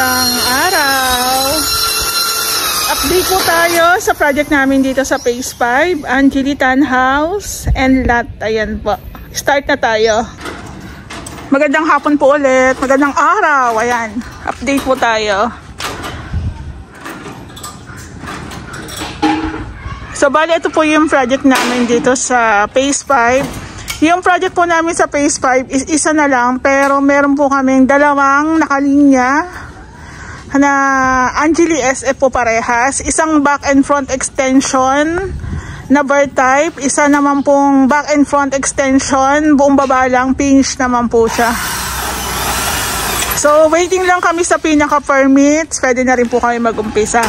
Magandang araw. Update po tayo sa project namin dito sa Phase 5, Angelitan House and Lot. Ayan po. Start na tayo. Magandang hapon po ulit. Magandang araw. Ayan. Update po tayo. So, bali ito po yung project namin dito sa Phase 5. Yung project po namin sa Phase 5 is isa na lang, pero meron po kaming dalawang nakalinya na Angeli SF po parehas. Isang back and front extension na bird type, isa naman pong back and front extension, buong baba lang, finish naman po siya. So, waiting lang kami sa pinaka-permits, pwede na rin po kami mag-umpisa.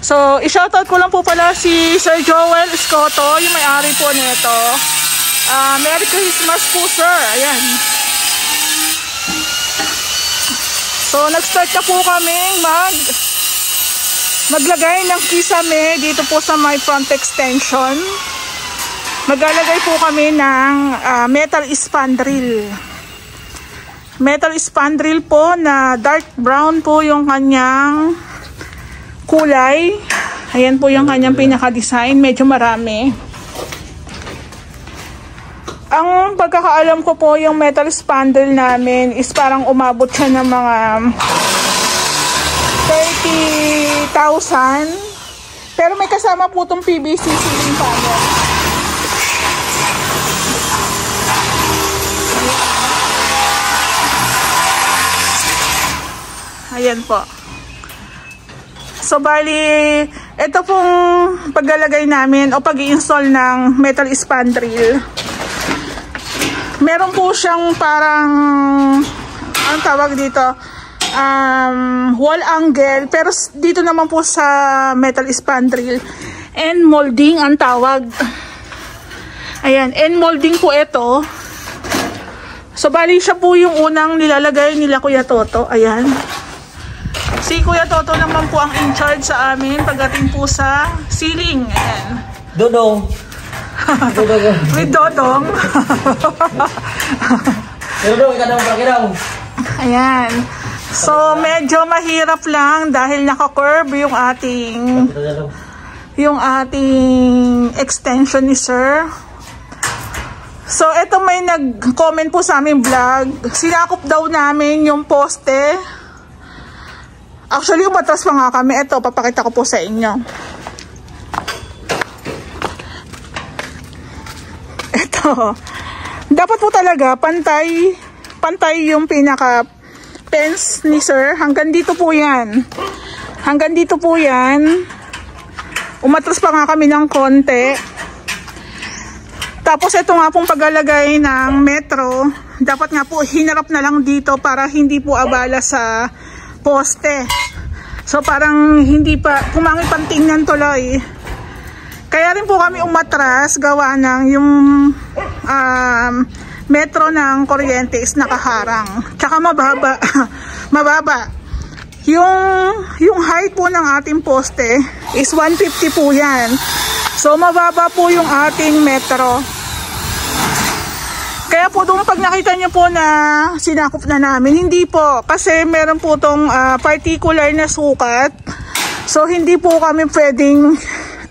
So, i-shoutout ko lang po pala si Sir Joel Escoto, yung may-ari po nito. Merry Christmas po, sir. Ayan. So, nag-start na po kami maglagay ng kisame dito po sa my front extension. Maglalagay po kami ng metal spandrel. Metal spandrel po na dark brown po yung kanyang kulay. Ayan po yung kanyang pinaka-design. Medyo marami. Ang pagkakaalam ko po, yung metal spandrel namin is parang umabot siya ng mga 30,000. Pero may kasama po itong PVC ceiling panel. Ayan po. So, bali, ito pong paglalagay namin o pag-i-install ng metal spandrel. Meron po siyang parang, anong tawag dito, wall angle, pero dito naman po sa metal spandrel, end molding ang tawag. Ayan, end molding po ito. So, bali siya po yung unang nilalagay nila Kuya Toto. Ayan. Si Kuya Toto naman po ang in charge sa amin pagdating po sa ceiling. Ayan. Dodong. With Dodong. Dodong, ikaw. Ayan. So, medyo mahirap lang dahil naka-curve yung ating extension ni Sir. So, ito may nag-comment po sa aming vlog. Sinakop daw namin yung poste. Actually, umatras pa nga kami. Ito, papakita ko po sa inyo. Ito. Dapat po talaga pantay yung pinaka fence ni Sir. Hanggang dito po yan. Hanggang dito po yan. Umatras pa nga kami ng konti. Tapos ito nga pong paglalagay ng metro. Dapat nga po hinarap na lang dito para hindi po abala sa poste. So parang hindi pa pumangit pang tingnan tuloy. Kaya rin po kami umatras gawa ng yung metro ng kuryente is nakaharang. Tsaka mababa. Mababa. Yung height po ng ating poste is 150 po yan. So mababa po yung ating metro. Kaya po doon pag nakita nyo po na sinakop na namin, hindi po. Kasi meron po itong particular na sukat. So hindi po kami pwedeng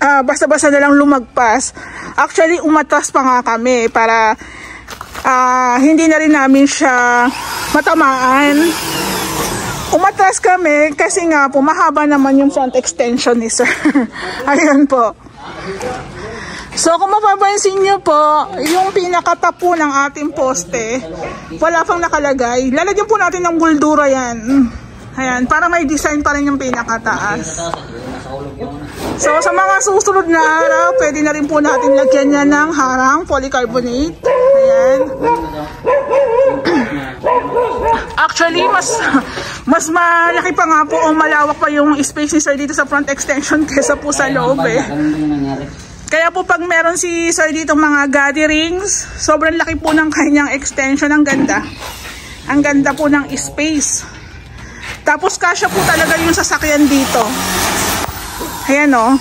basta-basta na lang lumagpas. Actually, umatras pa nga kami para hindi na rin namin siya matamaan. Umatras kami kasi nga po mahaba naman yung front extension ni Sir. Ayan po. So, kung mapapansin nyo po, yung pinakatapo ng ating poste, wala pang nakalagay. Lalagyan po natin ng buldura yan. Ayan, para may design pa rin yung pinakataas. So, sa mga susunod na araw, pwede na rin po natin lagyan yan ng harang, polycarbonate. Ayan. Actually, mas malaki pa nga po o malawak pa yung space ni Sir dito sa front extension kesa po sa loob eh. Kaya po pag meron si Sir dito mga gatherings, sobrang laki po ng kanyang extension. Ang ganda. Ang ganda po ng space. Tapos kasya po talaga yung sasakyan dito. Ayan o.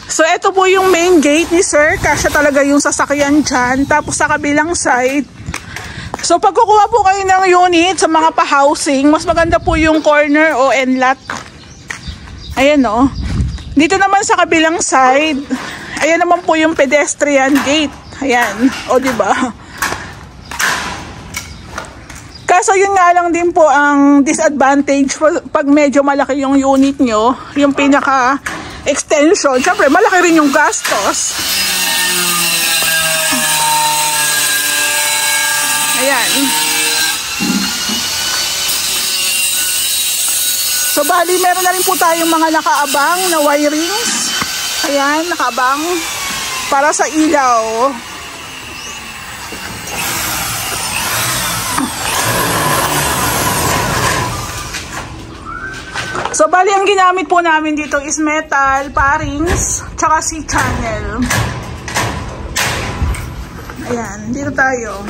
So ito po yung main gate ni Sir. Kasya talaga yung sasakyan dyan. Tapos sa kabilang side, So pag kukuha po kayo ng unit sa mga pa-housing, mas maganda po yung corner o end lot. Ayan o. Dito naman sa kabilang side, ayan naman po yung pedestrian gate. Ayan. O diba? Kaso yun nga lang din po ang disadvantage pag medyo malaki yung unit nyo, yung pinaka extension. Siyempre malaki rin yung gastos. Ayan. So bali meron na rin po tayong mga nakaabang na wirings. Ayan, nakaabang para sa ilaw. So bali ang ginamit po namin dito is metal, parings, tsaka C-channel. Ayan, dito tayo.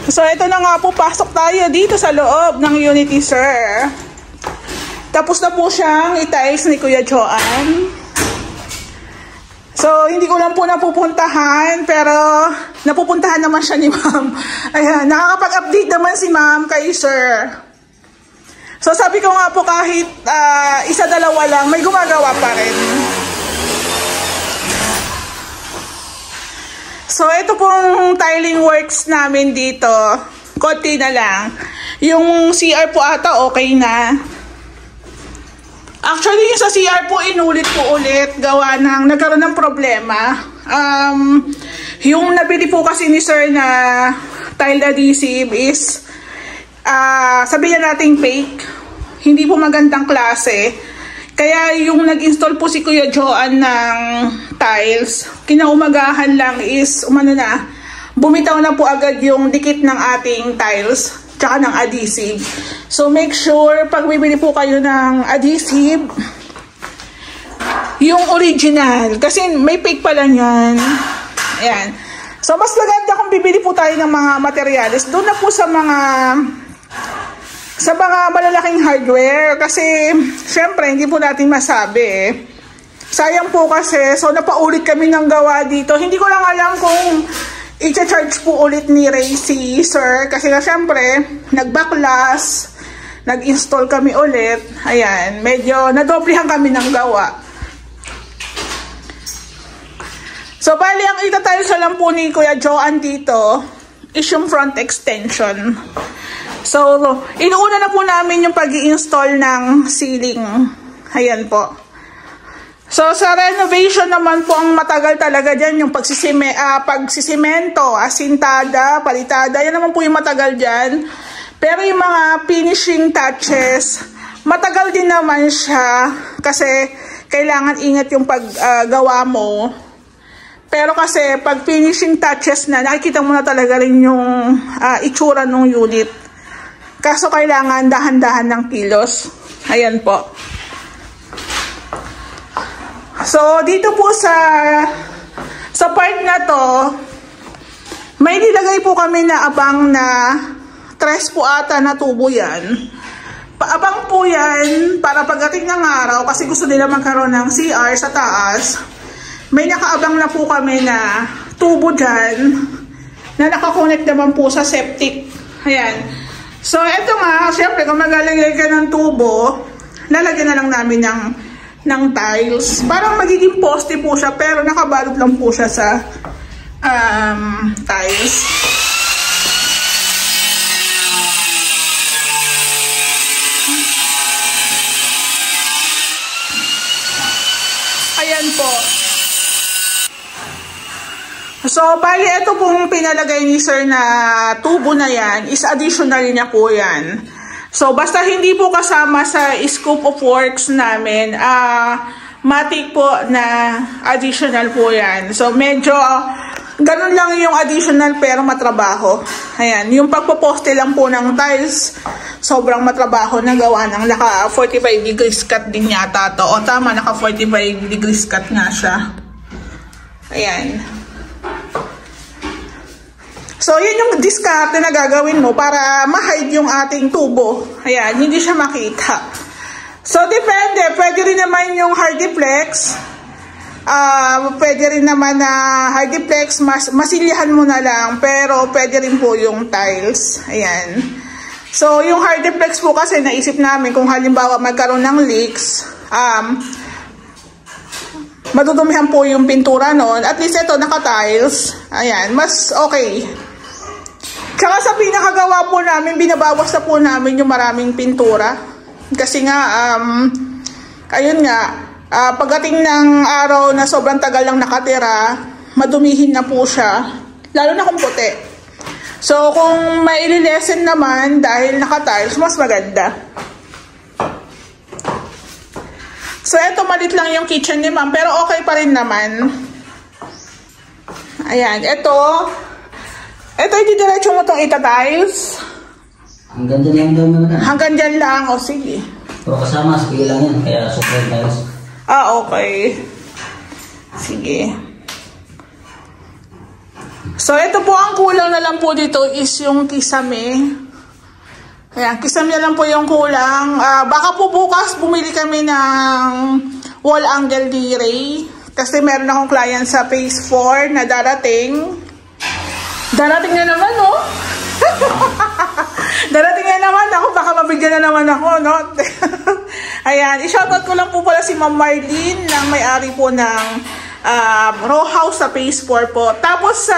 So ito na nga po, pasok tayo dito sa loob ng Unity, sir. Tapos na po siyang itiles ni Kuya Joan. So hindi ko lang po napupuntahan, pero napupuntahan naman siya ni ma'am. Ayan, nakakapag-update naman si ma'am kay sir. So sabi ko nga po kahit isa-dalawa lang, may gumagawa pa rin. So, ito pong tiling works namin dito. Konti na lang. Yung CR po ata okay na. Actually, yung sa CR po, inulit po ulit. Gawa ng nagkaroon ng problema. Yung nabili po kasi ni sir na tile adhesive is, sabihin natin fake. Hindi po magandang klase. Kaya yung nag-install po si Kuya Joan ng tiles, kinaumagahan lang is, bumitaw na po agad yung dikit ng ating tiles, tsaka ng adhesive. So make sure, pag bibili po kayo ng adhesive, yung original, kasi may fake pa lang yan. Ayan. So mas maganda kung bibili po tayo ng mga materials, doon na po sa mga malalaking hardware, kasi syempre hindi po natin masabi sayang po kasi. So napaulit kami ng gawa dito, hindi ko lang alam kung i-charge po ulit ni Racy sir, kasi na syempre nag-backlash, nag-install kami ulit. Ayan, medyo nadoblehan kami ng gawa. So bali ang itatiles na lang po ni Kuya Joan dito is yung front extension. So, inuuna na po namin yung pag-i-install ng ceiling. Ayan po. So, sa renovation naman po, ang matagal talaga dyan yung pagsisimento, asintada, palitada. Yan naman po yung matagal dyan. Pero yung mga finishing touches, matagal din naman siya kasi kailangan ingat yung paggawa mo. Pero kasi pag finishing touches na, nakikita mo na talaga rin yung itsura ng unit. Kaso kailangan dahan-dahan ng kilos. Ayan po. So, dito po sa part na to, may nilagay po kami na abang na 3 po ata na tubo yan. Paabang po yan para pagdating ng araw, kasi gusto nila magkaroon ng CR sa taas. May nakaabang na po kami na tubo dyan na nakakonect naman po sa septic. Ayan. So, eto nga, siyempre, kung maglalagay ka ng tubo, lalagyan na lang namin ng tiles. Parang magiging poste po siya, pero nakabalot lang po siya sa tiles. Ayan po. So, bali, ito pong pinalagay ni sir na tubo na yan, is additional niya po yan. So, basta hindi po kasama sa scope of works namin, matik po na additional po yan. So, medyo, ganun lang yung additional pero matrabaho. Ayan, yung pagpoposte lang po ng tiles, sobrang matrabaho na gawa ng naka 45 degrees cut din yata to. O tama, naka 45 degrees cut nga siya. Ayan. So, yun yung discard na gagawin mo para ma-hide yung ating tubo. Ayan, hindi siya makita. So, depende. Pwede rin naman yung Hardiplex. Pwede rin naman na hardiplex, masilihan mo na lang, pero pwede rin po yung tiles. Ayan. So, yung hardiplex po kasi naisip namin kung halimbawa magkaroon ng leaks, madudumihan po yung pintura noon. At least ito, naka-tiles. Ayan, mas okay. Tsaka sa pinakagawa po namin, binabawas na po namin yung maraming pintura. Kasi nga, ayun nga, pagdating ng araw na sobrang tagal lang nakatira, madumihin na po siya. Lalo na kung puti. So, kung maililesen naman dahil naka-tiles, mas maganda. So, eto malit lang yung kitchen ni ma'am, pero okay pa rin naman. Ayan, eto didiretso mo itong ita-tiles. Hanggang dyan lang daw naman. Hanggang dyan lang, o sige. Pero kasama, sige lang yan, kaya super tiles. Okay. Sige. So, ito po ang kulang na lang po dito is yung kisame. Ayan, kisame na lang po yung kulang. Baka po bukas bumili kami ng wall angle D-ray. Kasi meron akong client sa phase 4 na darating. Darating na naman, no? Darating na naman ako. Baka mabigyan na naman ako, no? Ayan, i-shoutout ko lang po pala si Ma'am Marlene na may-ari po ng row house sa phase 4 po. Tapos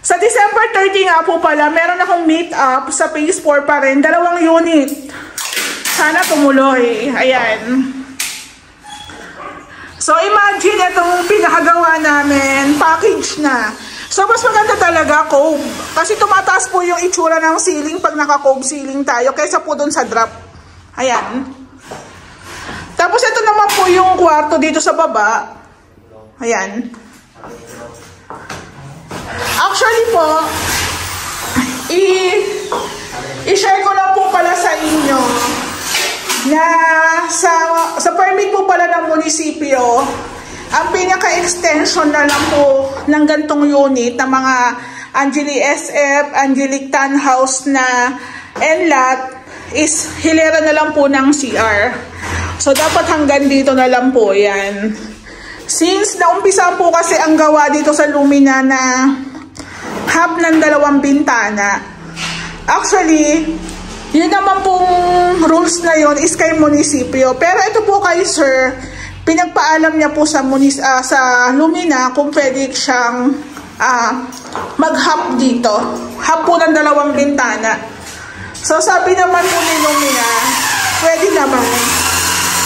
sa December 30 nga po pala, meron akong meet up sa phase 4 pa rin. 2 unit. Sana tumuloy. Ayan. So, imagine itong pinakagawa namin. Package na. So, mas maganda talaga, cove. Kasi tumataas po yung itsura ng ceiling pag naka-cove ceiling tayo kaysa po dun sa drop. Ayan. Tapos, ito naman po yung kwarto dito sa baba. Ayan. Actually po, i-share ko lang po pala sa inyo na sa permit po pala ng munisipyo, ang pinaka-extension na lang po ng gantong unit ng mga Angelic SF, Angelic Townhouse na NLAT is hilera na lang po ng CR. So, dapat hanggang dito na lang po yan. Since naumpisa po kasi ang gawa dito sa Lumina na half ng 2 bintana, actually, yun naman pong rules na yun is kay munisipyo. Pero ito po kay sir, pinagpaalam niya po sa Lumina kung pwede siyang mag-half dito. Half po ng 2 bintana. So sabi naman po ni Lumina, pwede naman.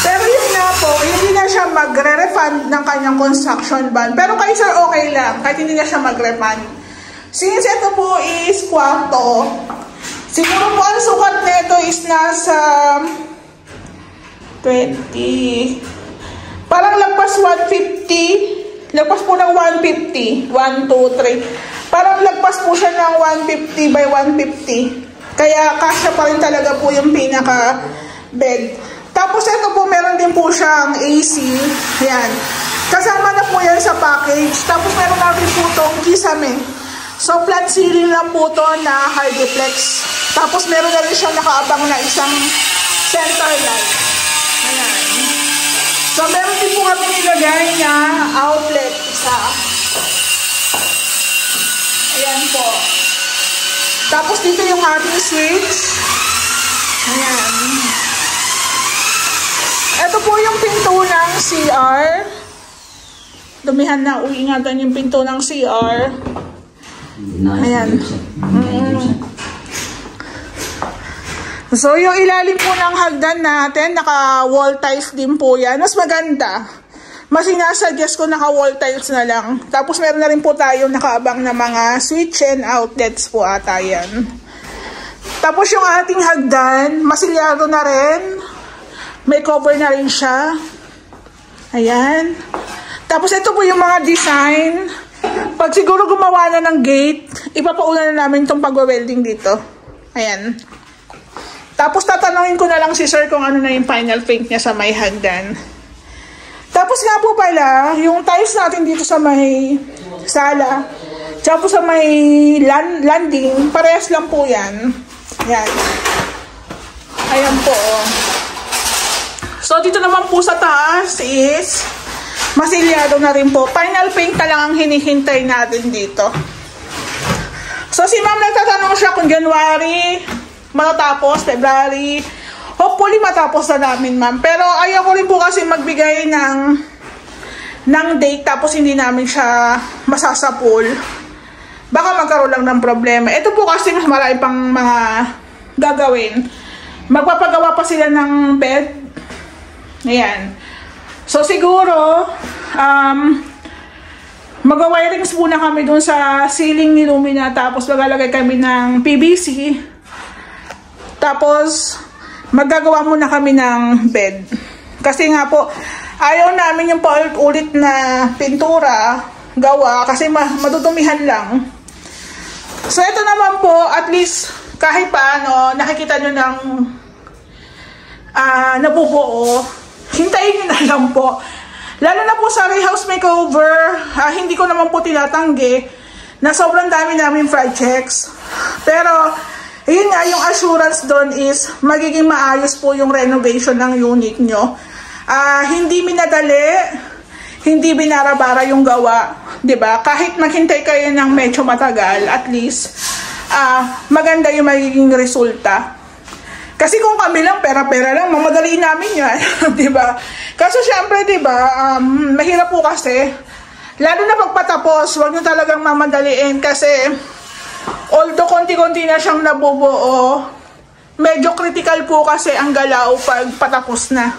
Pero yun nga po, hindi na siya magre-refund ng kanyang construction bond. Pero kay sir okay lang, kahit hindi na siya mag-refund. Since ito po is kwarto, siguro po ang sukat nito is nasa 20. Parang lagpas 150. Lagpas po ng 150. 1, 2, 3. Parang lagpas po siya ng 150 by 150. Kaya kasya pa rin talaga po yung pinaka-bed. Tapos ito po, meron din po siyang AC. Yan. Kasama na po yan sa package. Tapos meron natin po itong kisame. So, flat ceiling lang po ito na hardiplex. Tapos meron na rin siya nakaabang na isang center light. Ayan. So, meron din po kami nilagay na outlet. Isa. Ayan po. Tapos dito yung ating switch. Ayan. Ito po yung pinto ng CR. Dumihan na, uingatan yung pinto ng CR. Ayan. So, yung ilalim po ng hagdan natin, naka-wall tiles din po yan. Mas maganda. Mas sinasuggest ko naka-wall tiles na lang. Tapos, meron na rin po tayo nakaabang na mga switch and outlets po ata yan. Tapos, yung ating hagdan, masilyado na rin. May cover na rin siya. Ayan. Tapos, ito po yung mga design. Pag siguro gumawa na ng gate, ipapauna na namin itong pag-welding dito. Ayan. Tapos, tatanungin ko na lang si sir kung ano na yung final paint niya sa may hagdan. Tapos nga po pala, yung tiles natin dito sa may sala, tsaka po sa may landing, parehas lang po yan. Ayan. Ayan po. So, dito naman po sa taas is masilyado na rin po. Final paint na lang ang hinihintay natin dito. So si ma'am nagtatanong siya kung January matatapos, February. Hopefully matapos na namin, ma'am. Pero ayaw ko rin po kasi magbigay ng date tapos hindi namin siya masasapul. Baka magkaroon lang ng problema. Ito po kasi mas marami pang mga gagawin. Magpapagawa pa sila ng bed. Ayan. So siguro, mag-wirings muna kami dun sa ceiling ni Lumina. Tapos maglalagay kami ng PVC. Tapos, maggagawa muna kami ng bed. Kasi nga po, ayaw namin yung paulit-ulit na pintura, gawa, kasi madudumihan lang. So, ito naman po, at least, kahit paano, nakikita nyo ng nabubuo. Hintayin nyo na lang po. Lalo na po sa Ray House Makeover, hindi ko naman po tinatanggi na sobrang dami namin projects. Pero, yun nga, yung assurance doon is magiging maayos po yung renovation ng unit nyo. Hindi minadali, hindi binarabara yung gawa, 'di ba? Kahit maghintay kayo ng medyo matagal, at least maganda yung magiging resulta. Kasi kung kami lang pera-pera lang, mamadali namin 'yan, 'di ba? Kaso syempre, 'di ba, mahirap po kasi lalo na pagpatapos, huwag niyo talagang mamadaliin kasi although konti-konti na siyang nabubuo, medyo critical po kasi ang galaw pag patapos na.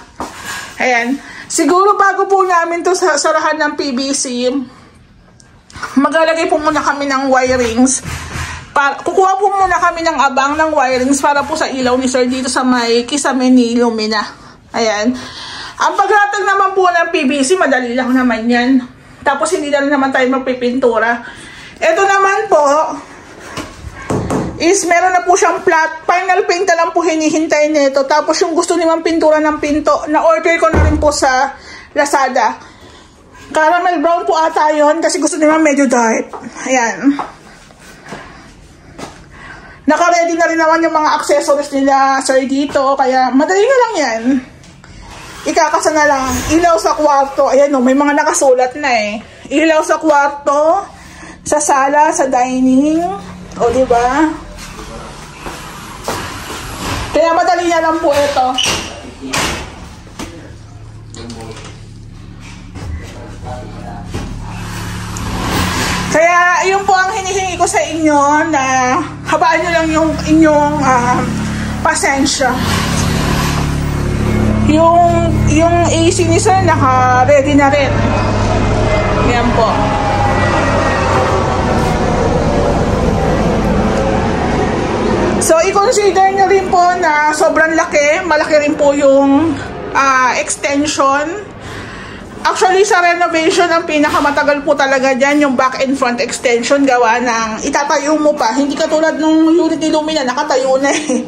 Ayan. Siguro bago po namin to sarahan ng PVC, maglalagay po muna kami ng wirings. Kukuha po muna kami ng abang ng wirings para po sa ilaw ni Sir dito sa may kisame ni Lumina. Ayan. Ang pagratag naman po ng PVC, madali lang naman yan. Tapos hindi na rin naman tayo magpipintura. Ito naman po, is meron na po siyang flat. Final paint na lang po hinihintay nito. Tapos yung gusto nilang pintura ng pinto, na-order ko na rin po sa Lazada. Caramel brown po ata yun kasi gusto nilang medyo dark. Ayan. Naka-ready na rin naman yung mga accessories nila, sir, dito. Kaya madali na lang yan. Ikakasa na lang. Ilaw sa kwarto. Ayan o, may mga nakasulat na eh. Ilaw sa kwarto, sa sala, sa dining. O, diba? Kaya madali na lang po ito. Kaya, yun po ang hinihingi ko sa inyo na habaan nyo lang yung inyong pasensya. Yung AC ni Sir, naka-ready na rin. Yan po. So, i-consider nyo rin po na sobrang laki. Malaki rin po yung extension. Actually, sa renovation, ang pinakamatagal po talaga dyan, yung back and front extension, gawa ng itatayo mo pa. Hindi katulad nung unit ni Lumina, nakatayo na eh.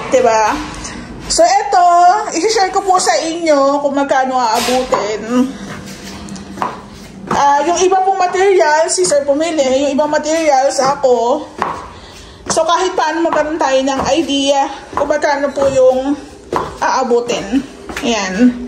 Diba? So, ito, isi-share ko po sa inyo kung magkano aabutin. Yung ibang pong materials, si Sir pumili. Yung ibang materials, ako. So, kahit paano magkaroon tayo ng idea kung magkano po yung aabutin. Ayan.